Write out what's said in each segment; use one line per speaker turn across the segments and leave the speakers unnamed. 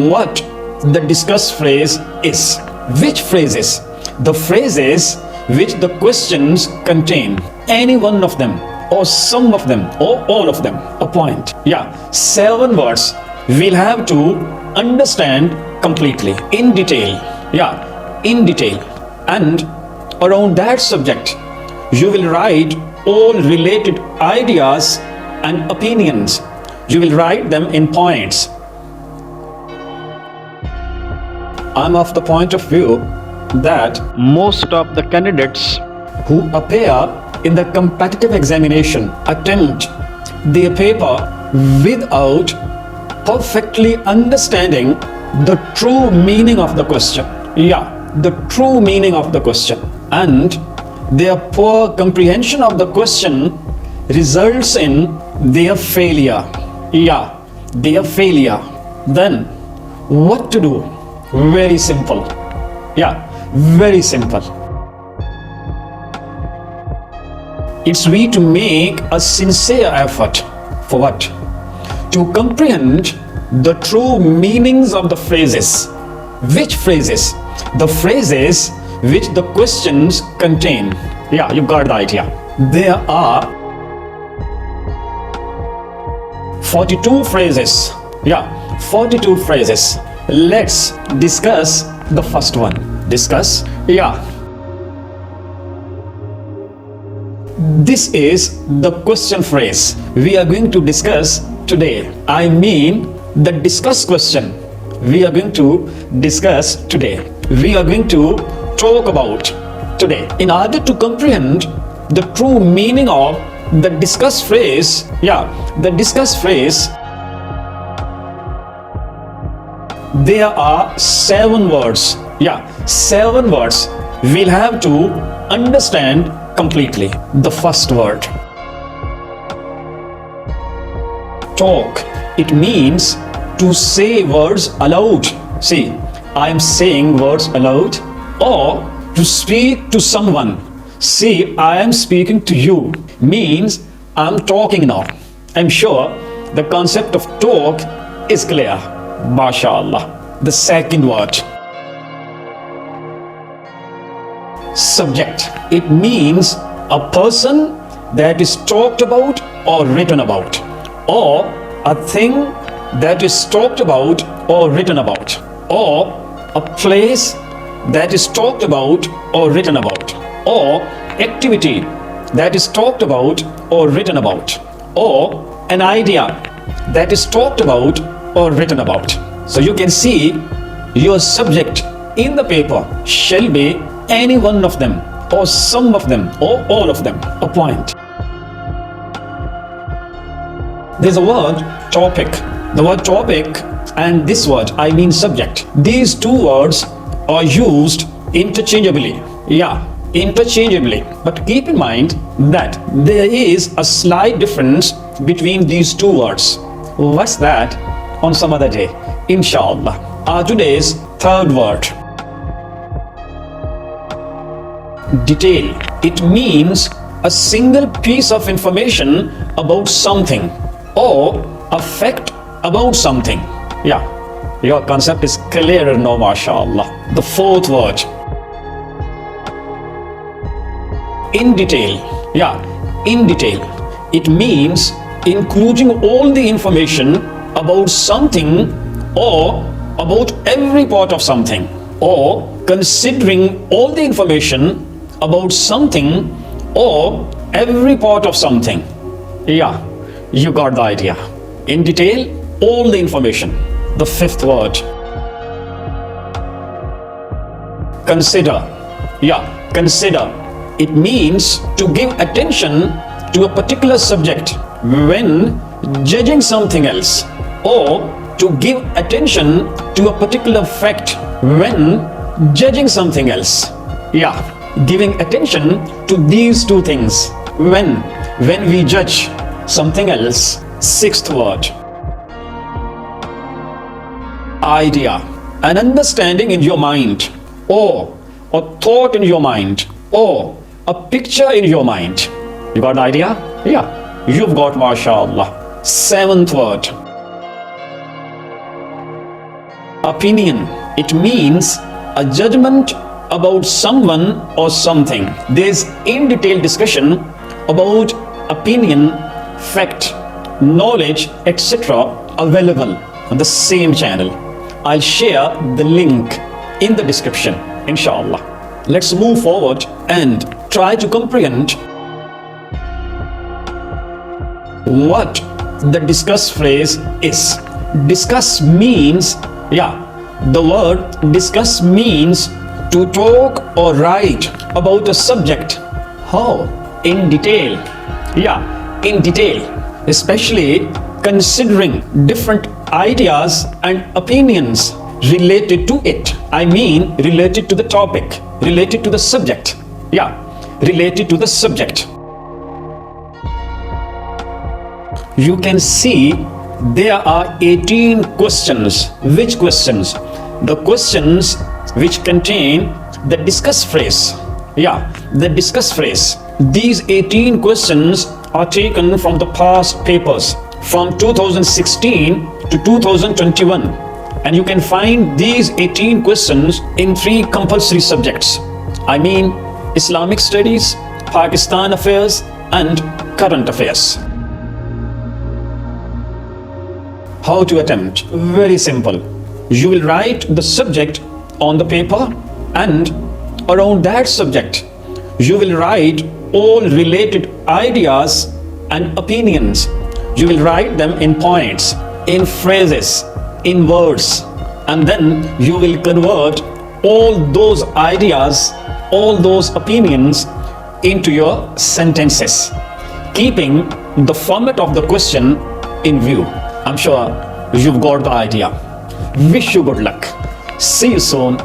what the discussed phrase is. Which phrases? The phrases which the questions contain. Any one of them, or some of them, or all of them. A point. Yeah, 7 words we'll have to understand completely, in detail. Yeah, in detail. And around that subject, you will write all related ideas and opinions. You will write them in points. I'm of the point of view that most of the candidates who appear in the competitive examination attempt their paper without perfectly understanding the true meaning of the question. Yeah, the true meaning of the question. And their poor comprehension of the question results in their failure. Yeah, their failure. Then what to do? Very simple. Yeah, very simple. It's we to make a sincere effort. For what? To comprehend the true meanings of the phrases. Which phrases? The phrases which the questions contain. Yeah, you got the idea. There are 42 phrases. Yeah, 42 phrases. Let's discuss the first one. Discuss? Yeah. This is the question phrase we are going to discuss today. I mean the discussed question we are going to discuss today. We are going to talk about today. In order to comprehend the true meaning of the discussed phrase, the discussed phrase, there are 7 words. 7 words we'll have to understand completely. The first word, talk. It means to say words aloud. See, I am saying words aloud. Or to speak to someone. See, I am speaking to you. Means I'm talking now. I'm sure the concept of talk is clear. MashaAllah. The second word, subject. It means a person that is talked about or written about, or a thing that is talked about or written about, or a place that is talked about or written about, or activity that is talked about or written about, or an idea that is talked about or written about. So you can see your subject in the paper shall be any one of them, or some of them, or all of them. A point. There's a word topic. The word topic and this word, I mean subject. These two words are used interchangeably. Interchangeably. But keep in mind that there is a slight difference between these two words. What's that? On some other day, inshallah. Today's third word, detail. It means a single piece of information about something, or a fact about something. Your concept is clearer now, mashallah. The fourth word, in detail. In detail. It means including all the information about something, or about every part of something, or considering all the information about something or every part of something. You got the idea. In detail, all the information. The fifth word, consider. Consider. It means to give attention to a particular subject when judging something else, or to give attention to a particular fact when judging something else. Giving attention to these two things when we judge something else. Sixth word, idea. An understanding in your mind, or a thought in your mind, or a picture in your mind. You got the idea? You've got, mashallah. Seventh word, opinion. It means a judgment about someone or something. There's in detail discussion about opinion, fact, knowledge, etc. available on the same channel. I'll share the link in the description, inshallah. Let's move forward and try to comprehend what the discuss phrase is. Discuss means, the word discuss means to talk or write about a subject. How? In detail. In detail. Especially considering different ideas and opinions related to it. I mean related to the topic, related to the subject. Related to the subject. You can see there are 18 questions. Which questions? The questions which contain the discuss phrase. The discuss phrase. These 18 questions are taken from the past papers from 2016 to 2021, and you can find these 18 questions in 3 compulsory subjects. I mean Islamic studies, Pakistan affairs, and current affairs. How to attempt? Very simple. You will write the subject on the paper, and around that subject you will write all related ideas and opinions. You will write them in points, in phrases, in words, and then you will convert all those ideas, all those opinions into your sentences, keeping the format of the question in view. I'm sure you've got the idea. Wish you good luck. See you soon,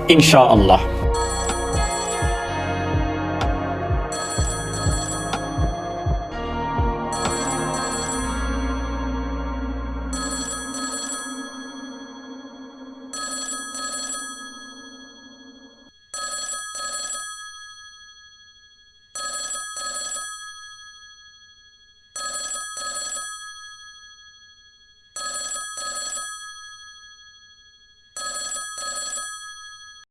inshallah.